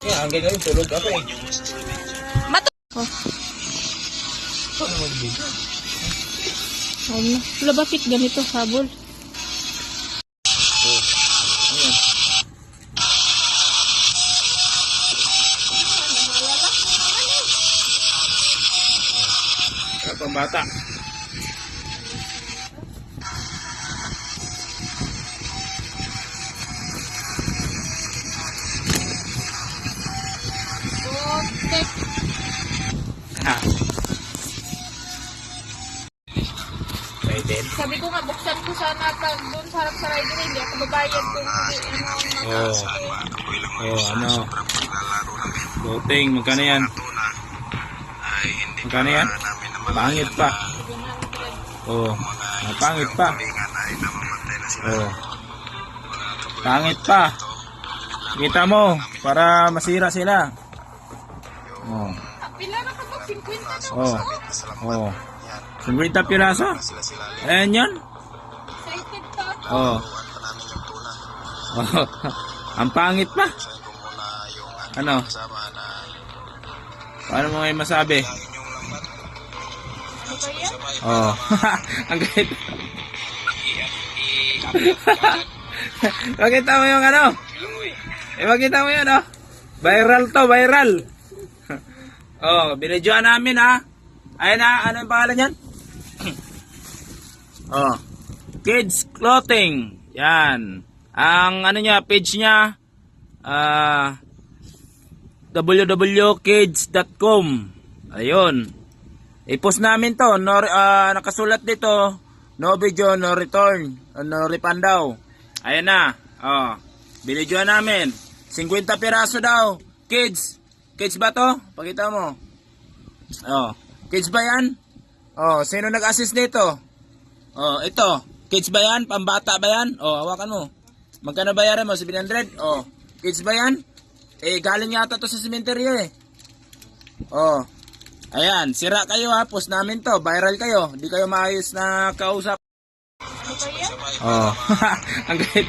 Kaya hanggang ngayon tulog ako eh. Ano magbigay? Wala ba fit ganito, habol? Ayan. Pambata. Sabi ko nga, buksan ko sana pag doon sa harap sa rider, hindi ako babayad kung ano. Loting, magkano yan? Magkano yan? Pangit pa. Pangit pa. Pangit pa. Kita mo, para masira sila. Pila na ka ba? 50 na. 50 piraso? Ayan yun? Excited pa. Ang pangit pa. Ano? Paano mo ngayon masabi? Ano ba yan? Ang gait. Makita mo yung ano? Makita mo yun, Viral to, viral. Binidyoan namin, Ayan ano yung pangalan yan? Kids Clothing. Yan. Ang ano niya, page niya, www.kids.com. Ayun. I-post namin to. Nakasulat dito, no video, no return, no refund daw. Ayan na. Binidyoan namin. 50 piraso daw. Kids. Kids ba to? Pakita mo. Kids ba yan? Sino nag-assist nito? Ito. Kids ba yan? Pambata ba yan? Hawakan mo. Magkano bayaran mo? 700? Kids ba yan? Galing yata to sa cemetery Ayan. Sira kayo Post namin to. Viral kayo. Hindi kayo maayos na kausap. Ano ba yan? Ang gait.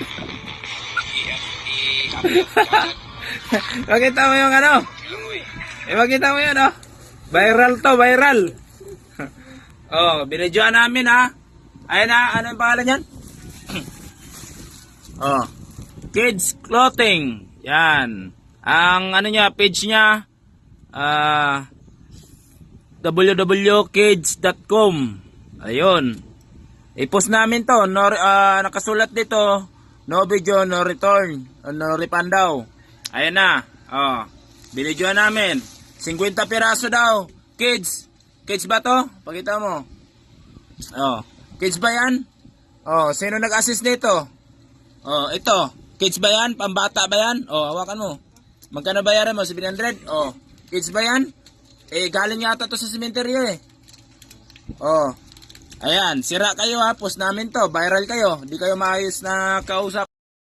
Makita mo yung ano? Makita mo yun, Viral to, viral. Binidyoan namin, Ayan ano yung pangalan yan? Kids Clothing. Yan. Ang ano niya, page niya, www.kids.com. Ayun. I-post namin to. Nakasulat dito, no video, no return, no refund daw. Ayan na. Binidyoan namin. 50 piraso daw. Kids. Kids ba to? Pakita mo. Kids ba yan? Sino nag-assist nito? Ito. Kids ba yan? Pambata ba yan? Hawakan mo. Magkano bayaran mo? 700? Kids ba yan? Galing yata to sa cemetery Ayan. Sira kayo Post namin to. Viral kayo. Hindi kayo maayos na kausap.